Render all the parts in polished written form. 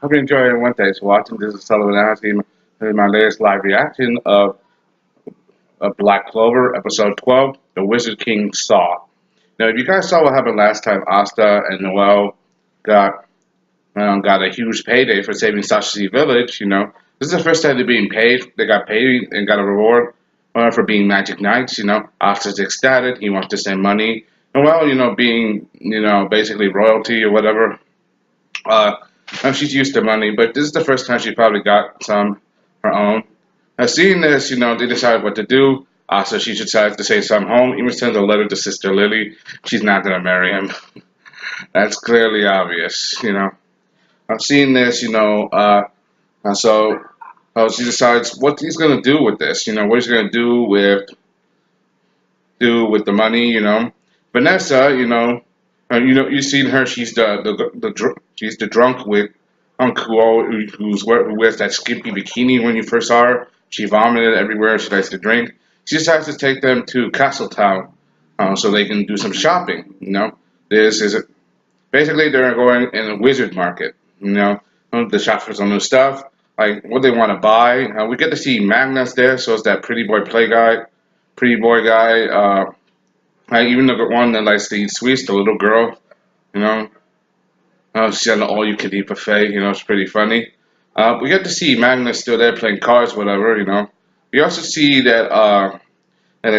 Hope you enjoy everyone. Thanks for watching. This is Sellavin. This is my latest live reaction of Black Clover, episode 12, The Wizard King Saw. Now, if you guys saw what happened last time, Asta and Noel got got a huge payday for saving Sashi Village. This is the first time they're being paid. They got paid and got a reward for being Magic Knights. Asta's ecstatic. He wants to send money. Noel, being basically royalty or whatever. Uh, she's used to money, but this is the first time she probably got some her own. Now, seeing this, they decided what to do. So she decides to send some home. Even sends a letter to Sister Lily. She's not gonna marry him. That's clearly obvious. I'm seeing this, and so she decides what he's gonna do with this. What he's gonna do with the money. Vanessa, you've seen her. She's she's the drunk with Uncle who wears that skimpy bikini when you first saw her. She vomited everywhere. She likes to drink. She decides to take them to Castletown so they can do some shopping. This is basically they're going in a wizard market. The shop for some new stuff like what they want to buy. We get to see Magnus there, so it's that pretty boy guy. Even the one that likes to eat sweets, the little girl, you know, she's at an all-you-can-eat buffet. It's pretty funny. We get to see Magnus still there playing cards, whatever. We also see that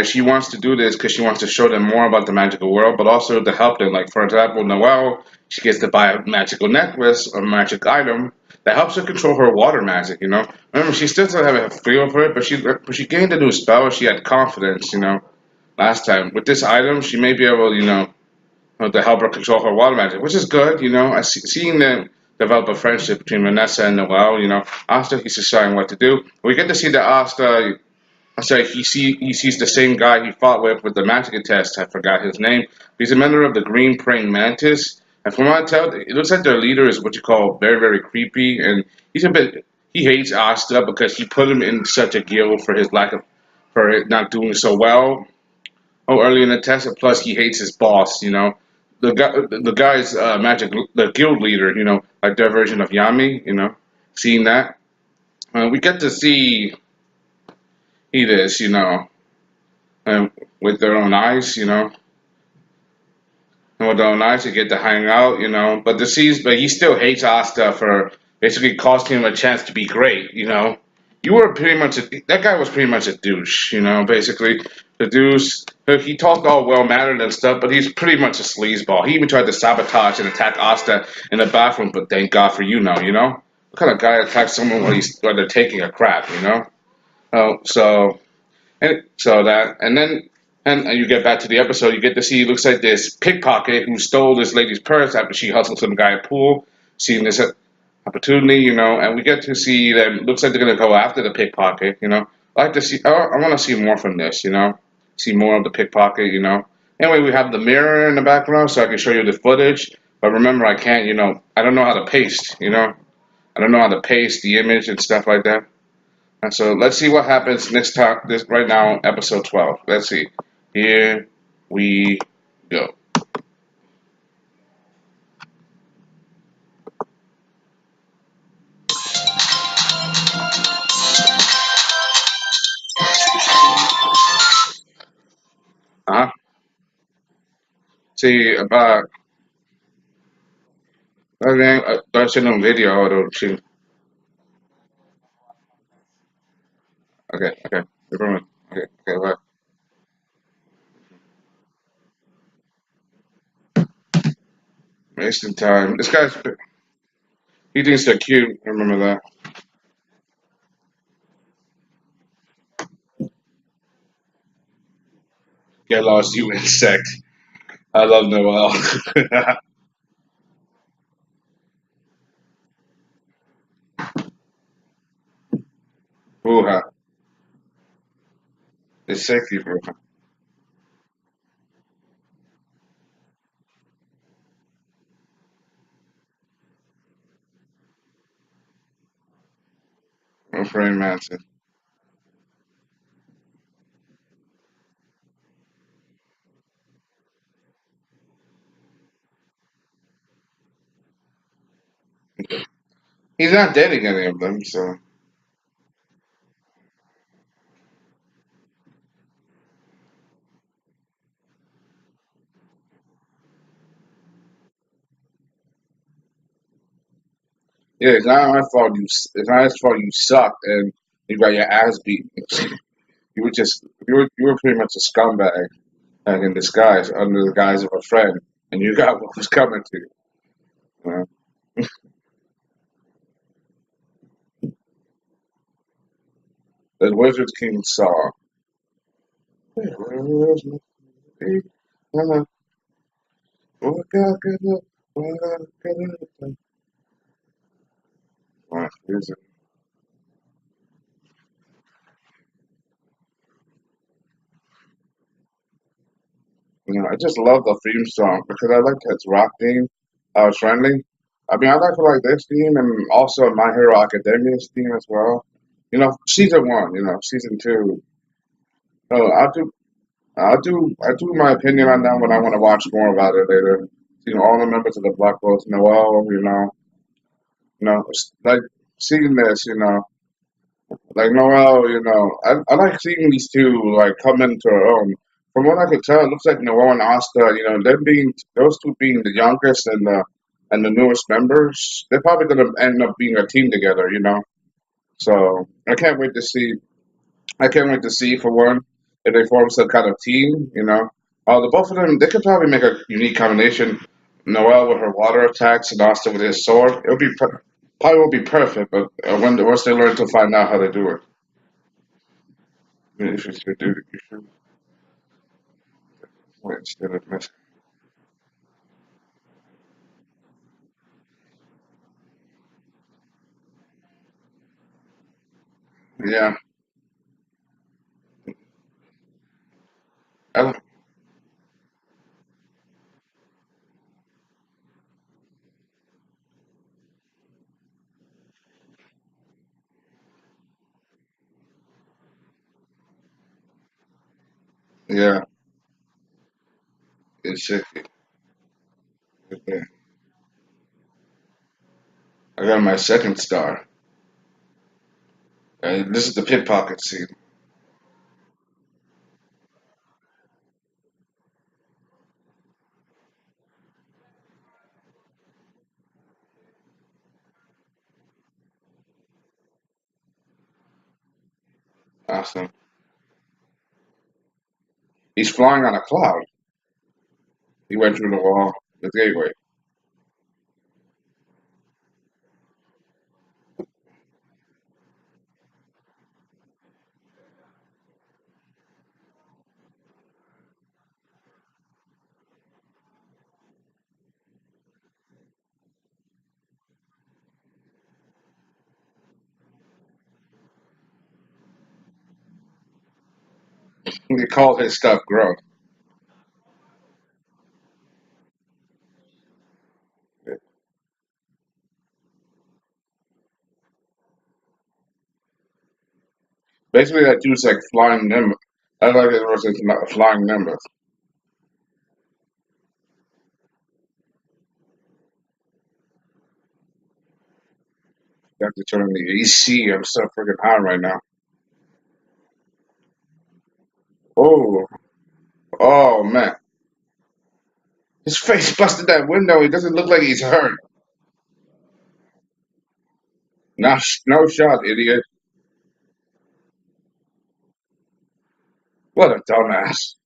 she wants to do this because she wants to show them more about the magical world, but also to help them. Like, for example, Noelle, she gets to buy a magical necklace or magic item that helps her control her water magic. Remember, she still doesn't have a feel for it, but she gained a new spell. She had confidence. Last time. With this item, she may be able, to help her control her water magic, which is good. Seeing them develop a friendship between Vanessa and Noelle. Asta, he's deciding what to do. We get to see that he sees the same guy he fought with the magic test. I forgot his name. He's a member of the Green Praying Mantis, and from what I tell, it looks like their leader is what you call very, very creepy, and he hates Asta because he put him in such a guilt for his lack of for not doing so well early in the test, and plus he hates his boss. The guy's the guild leader. Like their version of Yami. Seeing that, we get to see this. With their own eyes. And with their own eyes, they get to hang out. But he still hates Asta for basically costing him a chance to be great. You were pretty much that guy was pretty much a douche. Basically the douche. He talked all well mannered and stuff, but he's pretty much a sleazeball. He even tried to sabotage and attack Asta in the bathroom, but thank God for you now. What kind of guy attacks someone when they're taking a crap? Oh, and you get back to the episode, you get to see looks like this pickpocket who stole this lady's purse after she hustled some guy at pool. Seeing this opportunity, and we get to see them. Looks like they're gonna go after the pickpocket. I like to see. I want to see more from this. See more of the pickpocket. Anyway, we have the mirror in the background, so I can show you the footage. But remember, I can't. I don't know how to paste. I don't know how to paste the image and stuff like that. And so let's see what happens next time. This right now, episode 12. Let's see. Here we go. Uh huh. See about again. That's in a video. Or see. Okay. Okay. Okay. Okay. Well, wasting time. This guy's. He thinks they're cute. Remember that. Get lost, you insect. I love Noel. Ooh, it's sexy, bro. My friend Manson. He's not dating any of them, so yeah, it's not my fault. It's not his fault. You sucked and you got your ass beat. You were pretty much a scumbag, like in disguise, under the guise of a friend, and you got what was coming to you. You know? The Wizard King song. You know, I just love the theme song because I like its rock theme. It's friendly. I mean, I like this theme and also My Hero Academia's theme as well. You know, season one. You know, season two. Oh, I do my opinion on that when I want to watch more about it later. You know, all the members of the Black Bulls, Noel. Like seeing this. Like Noel. I like seeing these two like come into their own. From what I could tell, it looks like Noel and Asta. Them being those two being the youngest and the newest members, they're probably gonna end up being a team together. So I can't wait to see. I can't wait to see for one if they form some kind of team. The both of them they could probably make a unique combination. Noelle with her water attacks and Austin with his sword. Probably won't be perfect, but once they learn to find out how to do it, I mean, if you should do it, you should wait instead of miss. Yeah, I, yeah, it's shaky. Okay. I got my second star. This is the pickpocket scene. Awesome. He's flying on a cloud. He went through the wall, the gateway. He called his stuff growth. Basically, that dude's like flying nimble. I like it was a flying nimble. Got to turn the AC. I'm so freaking hot right now. Oh, oh man, his face busted that window. He doesn't look like he's hurt. No, no shot, idiot. What a dumbass.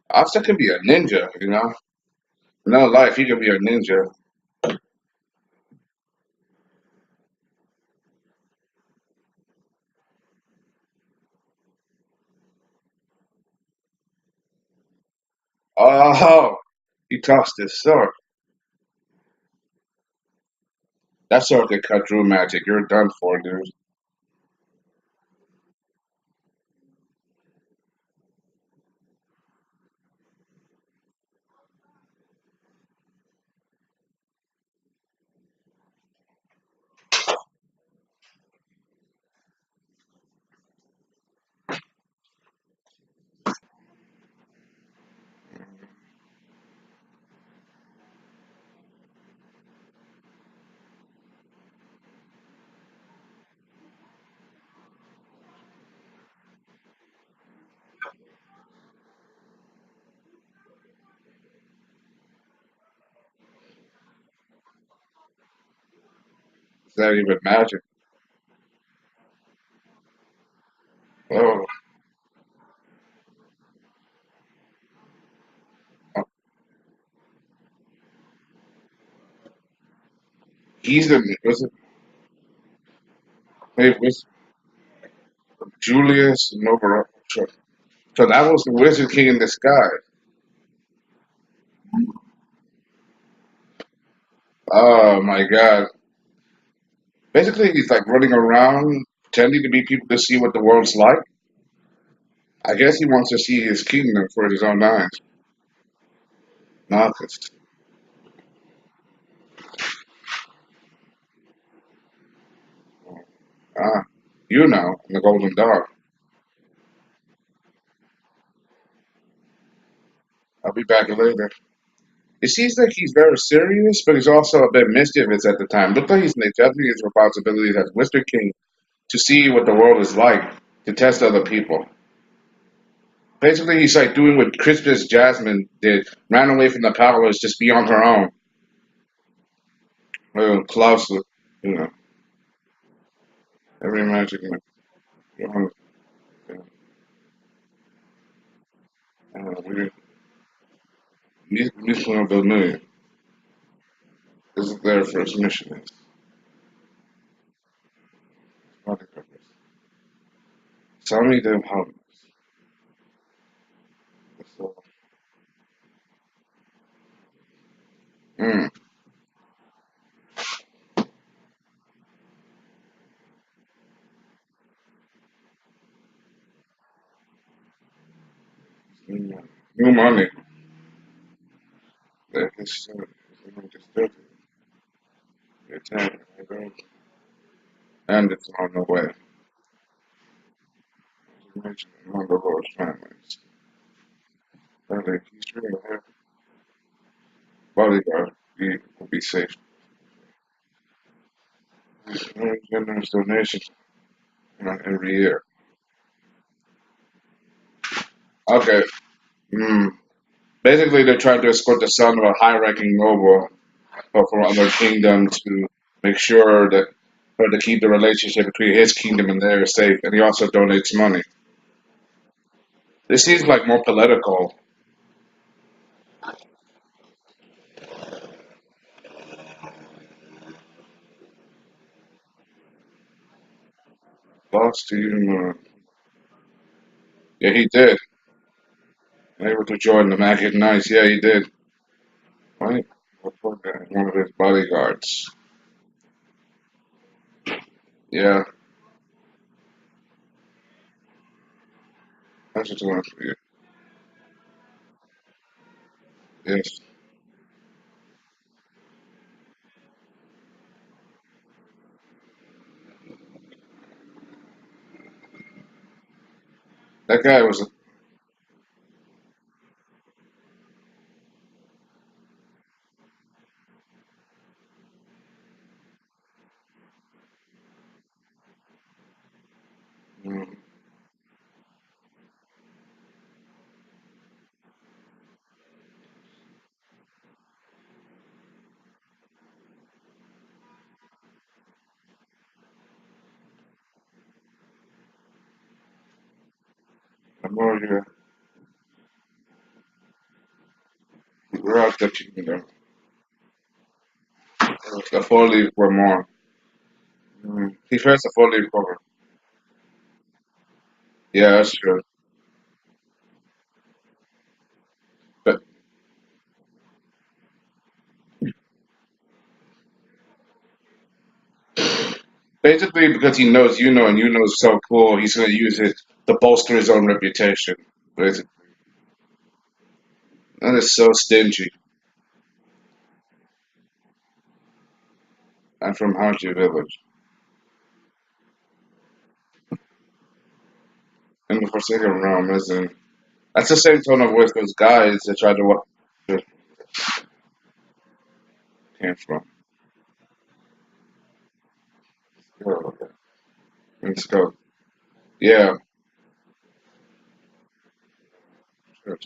Asta could be a ninja. No life, he could be a ninja. Oh, he tossed his sword. That sword could cut through magic. You're done for, dude. that even magic? Oh, he's the was it? It was Julius Nova. So that was the Wizard King in disguise. Oh my God! Basically, he's like running around pretending to be people to see what the world's like. I guess he wants to see his kingdom for his own eyes. Marcus. Ah, you know, and the Golden Dog. I'll be back later. It seems like he's very serious, but he's also a bit mischievous at the time. Looks like he's neglecting his responsibilities as Wizard King to see what the world is like, to test other people. Basically, he's like doing what Christmas Jasmine did, ran away from the palace just be on her own. Klaus, you know, every magic man. We mission of the million. This is their first mission. It's not the purpose. Tell me them how. So, mm, new money. That is disturbing. It's happening. And it's on the way. Mention among the Lord's families. That he's really have bodyguard be will be safe. Very generous donations every year. Okay. Mm. Basically, they're trying to escort the son of a high-ranking noble from another kingdom to make sure that or to keep the relationship between his kingdom and theirs safe. And he also donates money. This seems like more political. Lost to you. Yeah, he did. Able to join the Magic Knights. Yeah, he did. Right? One of his bodyguards. Yeah, that's what I want for you. Yes. That guy was. The more we're out there, the four leaf were more. He first the four leaf cover. Yeah, that's true. But basically, because he knows you know and you know is so cool, he's going to use it to bolster his own reputation. Basically, that is so stingy. I'm from Haunted Village. In the Forsaken Realm, isn't that's the same tone of voice those guys that tried to what came from. Oh, okay. Let's go. Yeah, sure.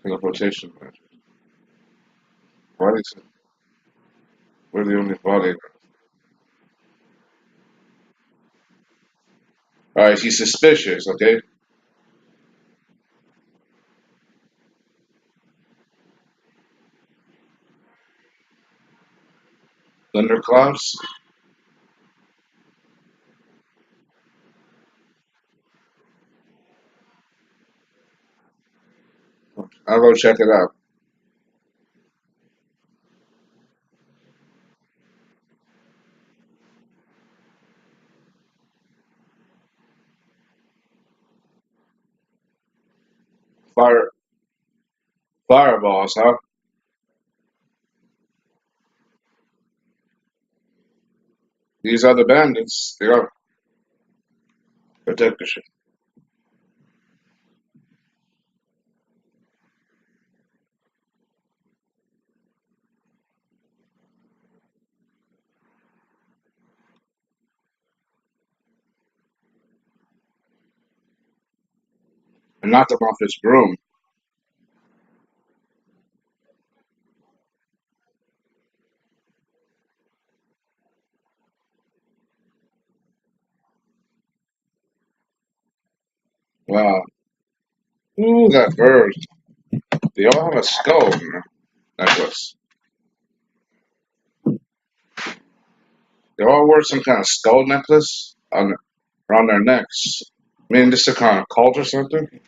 Teleportation magic. Why is it? We're the only body. Alright, he's suspicious, okay? Thunderclaps? I'll go check it out. Fire Fireballs, huh? These are the bandits. They are protect the ship. And knocked him off his broom. Wow. Ooh, that bird. They all have a skull necklace. They all wear some kind of skull necklace around their necks. I mean, this is a kind of cult or something?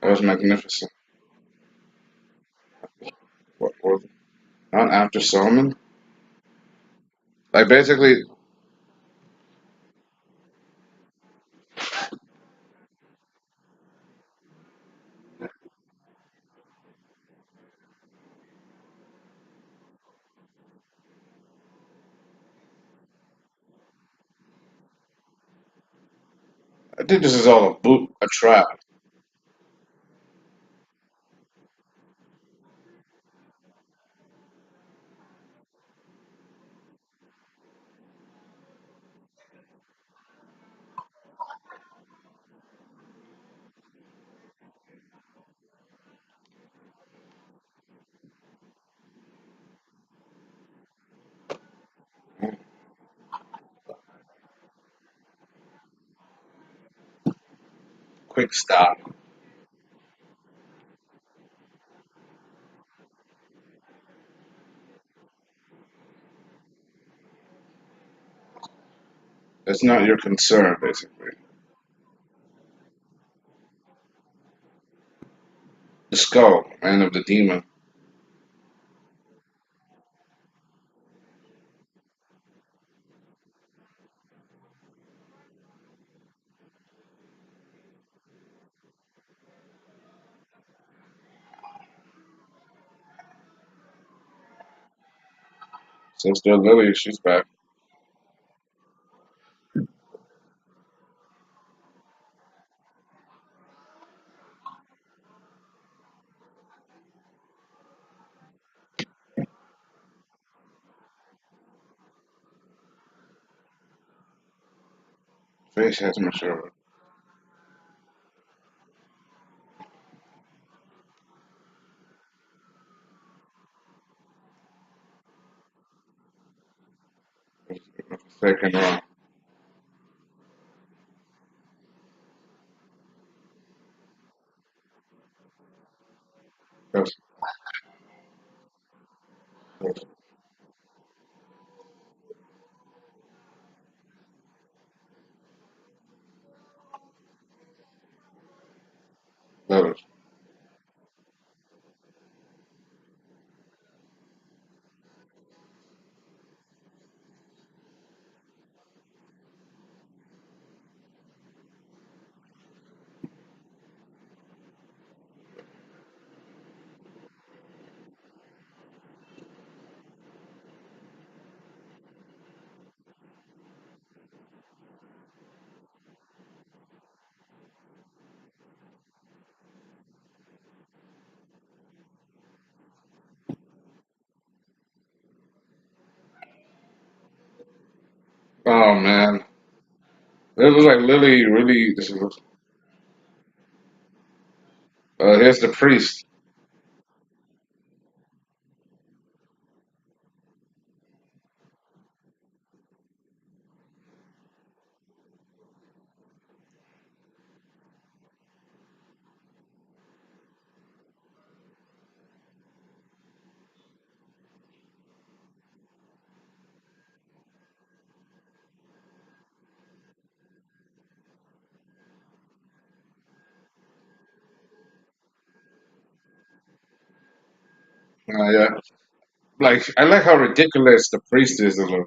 That was magnificent. What not after Solomon? Like, basically, I think this is all a trap. Quick stop. It's not your concern, basically. The skull, man of the demon. Sister Lily, she's back. Face has matured. Second row. That's, that's letters. Oh man, it was like literally, really. This is, here's the priest. Yeah, like I like how ridiculous the priest is. A little.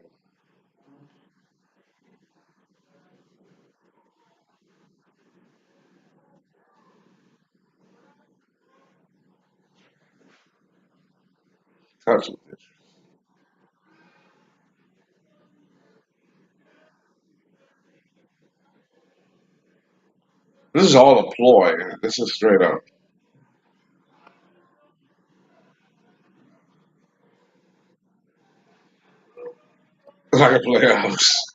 This is all a ploy. This is straight up. Like a playhouse.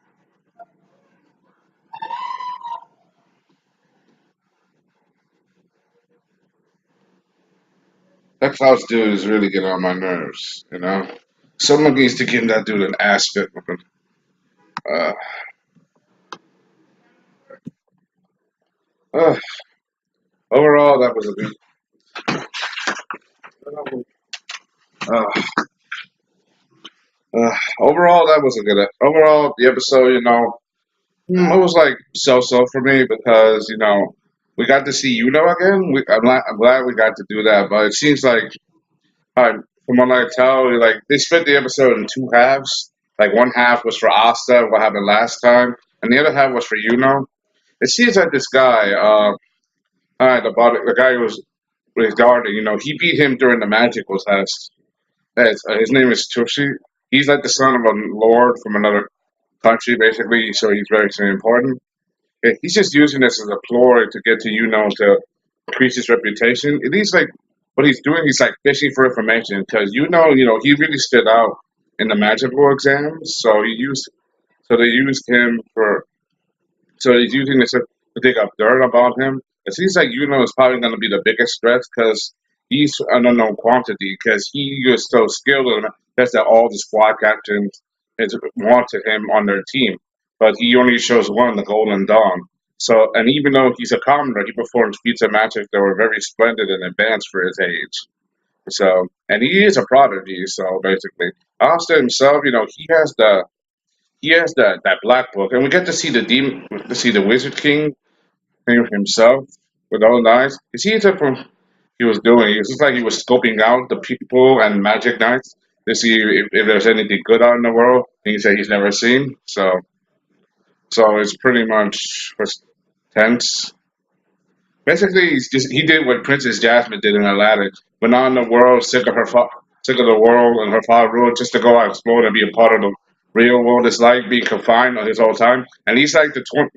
That Klaus dude is really getting on my nerves. You know, someone needs to give that dude an ass fit. Uh, uh, overall, that was a good. Uh, overall, that was a good. Overall, the episode, it was like so for me because we got to see again. I'm glad we got to do that, but it seems like from what I tell, like they split the episode in two halves. Like one half was for Asta, what happened last time, and the other half was for It seems like this guy, the guy who was with his daughter, he beat him during the magical test. His name is Tushi. He's like the son of a lord from another country, basically, so he's very important. Yeah, he's just using this as a ploy to get to to increase his reputation. At least like what he's doing, he's like fishing for information because he really stood out in the magical exams. So they used him so he's using this to dig up dirt about him. It seems like is probably going to be the biggest threat because he's an unknown quantity because he is so skilled and that's that all the squad captains wanted him on their team. But he only shows one, the Golden Dawn. So, and even though he's a commoner, he performs feats of magic that were very splendid and advanced for his age. So, and he is a prodigy. So basically, Asta himself, he has that black book, and we get to see the Wizard King himself with all eyes. You see, it's from he was doing. It's just like he was scoping out the people and magic knights to see if there's anything good out in the world. And he said he's never seen. So it's pretty much was tense. Basically, he did what Princess Jasmine did in Aladdin. Went out in the world, sick of the world and her father rule, just to go out explore and be a part of the real world. It's like being confined his whole time. And he's like the 20.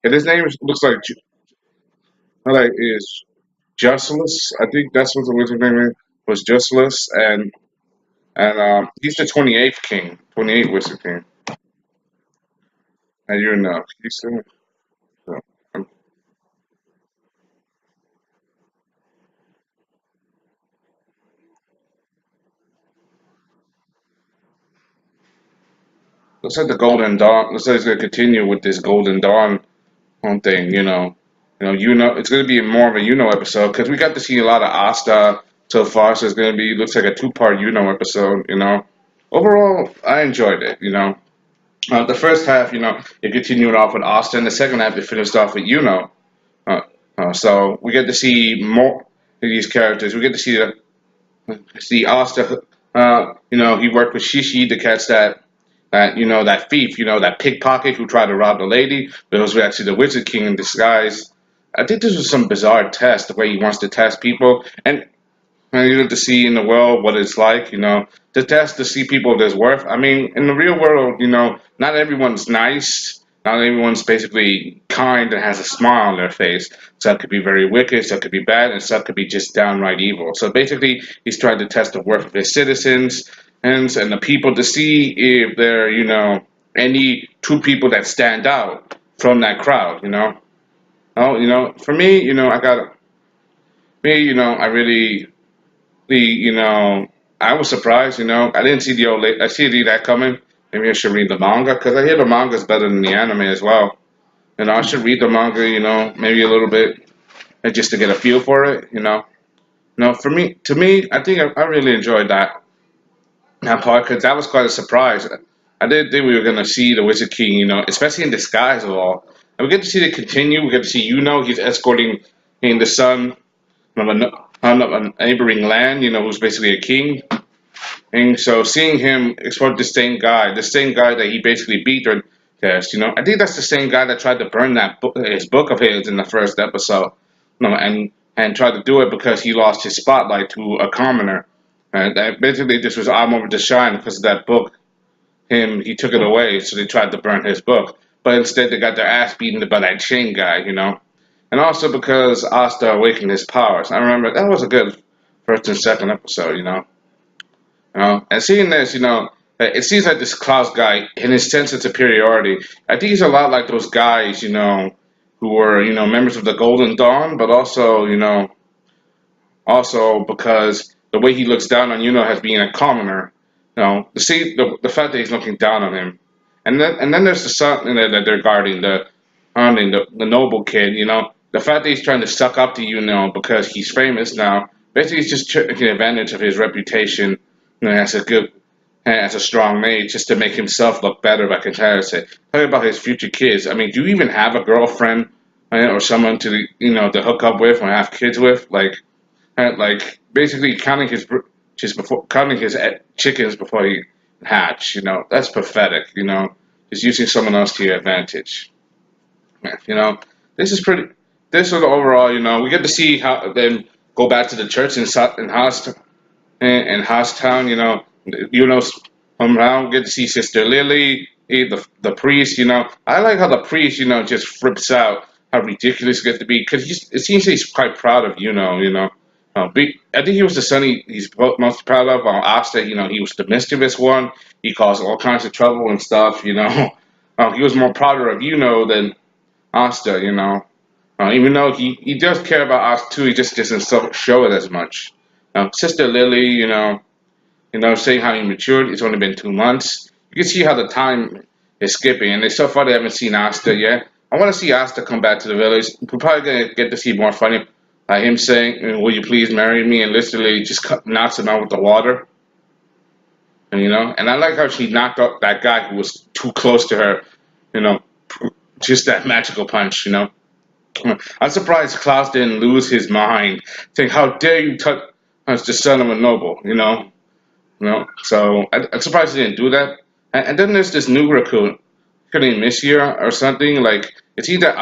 And his name looks like is Justless. I think that's what the wizard name is, was Justless, and he's the 28th king, 28th wizard king. And he's so, um, looks like the Golden Dawn. Looks like it's gonna continue with this Golden Dawn thing. It's gonna be more of a episode because we got to see a lot of Asta so far. So it's gonna be looks like a two-part episode. Overall, I enjoyed it. The first half, it continued off with Asta, and the second half it finished off with so we get to see more of these characters. We get to see Asta. He worked with Shishi to catch that thief, that pickpocket who tried to rob the lady. But it was actually the Wizard King in disguise. I think this was some bizarre test, the way he wants to test people, and to see in the world what it's like, to test to see people there's worth. I mean, in the real world, not everyone's nice. Not everyone's basically kind and has a smile on their face. Some could be very wicked, some could be bad, and some could be just downright evil. So basically, he's trying to test the worth of his citizens and the people to see if they're, any two people that stand out from that crowd, you know. Oh, you know, for me, you know, I really, you know, I was surprised, you know, I didn't see the old lady, I see that coming. Maybe I should read the manga because I hear the manga is better than the anime as well. You know, I should read the manga, you know, maybe a little bit, and just to get a feel for it, you know. No, for me, to me, I think I really enjoyed that part because that was quite a surprise. I didn't think we were gonna see the Wizard King, you know, especially in disguise of all. And we get to see it continue. We get to see, you know, he's escorting in the son from a neighboring land, you know, who's basically a king. And so seeing him export the same guy that he basically beat during test, you know, I think that's the same guy that tried to burn that book, his book of his in the first episode, you know, and tried to do it because he lost his spotlight to a commoner. And that basically this was our moment to shine because of that book. He took it away, so they tried to burn his book. But instead, they got their ass beaten by that chain guy, you know. And also because Asta awakened his powers. I remember that was a good first and second episode, you know. And seeing this, you know, it seems like this Klaus guy, in his sense of superiority, I think he's a lot like those guys, you know, who were, you know, members of the Golden Dawn, but also, you know, also because the way he looks down on Yuno as being a commoner, you know, the fact that he's looking down on him, and then there's the son that they're guarding, the noble kid, you know, the fact that he's trying to suck up to Yuno because he's famous now, basically he's just taking advantage of his reputation, you know, as a strong mage, just to make himself look better by comparison. Talking about his future kids. I mean, do you even have a girlfriend or someone to you know to hook up with or have kids with? Like basically counting his chickens before he hatch. You know, that's pathetic. You know, just using someone else to your advantage. You know, this is pretty. This was overall. You know, we get to see how then go back to the church in Hosstown. You know, around get to see Sister Lily, the priest. You know, I like how the priest, you know, just flips out how ridiculous it gets to be because it seems that he's quite proud of you know. I think he was the son he's most proud of. Asta, you know, he was the mischievous one. He caused all kinds of trouble and stuff. You know, he was more prouder of you know than Asta. You know, even though he does care about Asta too, he just doesn't show it as much. Sister Lily, you know, saying how he matured. It's only been 2 months. You can see how the time is skipping, and it's so far they haven't seen Asta yet. I want to see Asta come back to the village. We're probably gonna get to see more funny, like him saying, "Will you please marry me?" and literally just knocks him out with the water. And you know, and I like how she knocked out that guy who was too close to her. You know, just that magical punch. You know, I'm surprised Klaus didn't lose his mind, saying, "How dare you touch the son of a noble?" You know, so I'm surprised he didn't do that. And then there's this new recruit, named Monsieur or something. Like it's either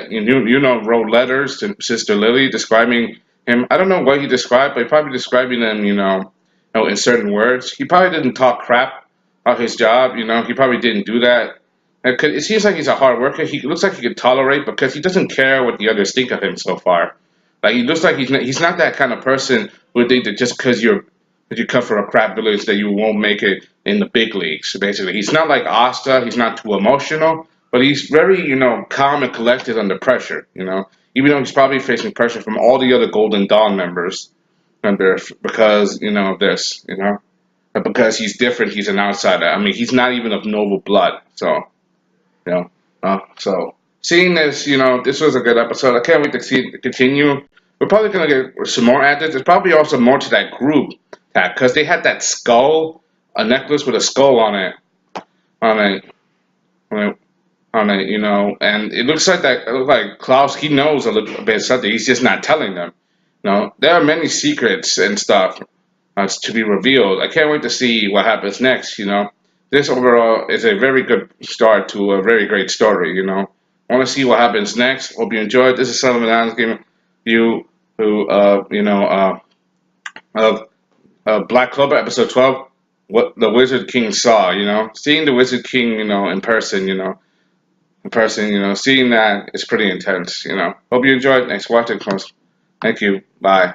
you know wrote letters to Sister Lily describing him. I don't know what he described, but he probably describing them, you know, in certain words. He probably didn't talk crap about his job. You know, he probably didn't do that. It seems like he's a hard worker. He looks like he could tolerate because he doesn't care what the others think of him so far. Like he looks like he's not that kind of person who would think that just because you come from a crap village that you won't make it in the big leagues. Basically, he's not like Asta. He's not too emotional, but he's very, you know, calm and collected under pressure. You know, even though he's probably facing pressure from all the other Golden Dawn members, because you know of this, you know, but because he's different, he's an outsider. I mean, he's not even of noble blood. So, you know, so seeing this, you know, this was a good episode. I can't wait to see it continue. We're probably gonna get some more added. There's probably also more to that group because they had that skull, a necklace with a skull on it, on it, on it, on it, you know, and it looks like that. It looks like Klaus. He knows a little bit of something. He's just not telling them. You know, there are many secrets and stuff to be revealed. I can't wait to see what happens next. You know, this overall is a very good start to a very great story. You know, I want to see what happens next. Hope you enjoyed. This is Sellavin Game. You who of Black Clover episode 12. What the Wizard King saw. You know, seeing the Wizard King. You know, in person. You know. In person, you know, seeing that is pretty intense, you know. Hope you enjoyed. Thanks for watching, folks. Thank you. Bye.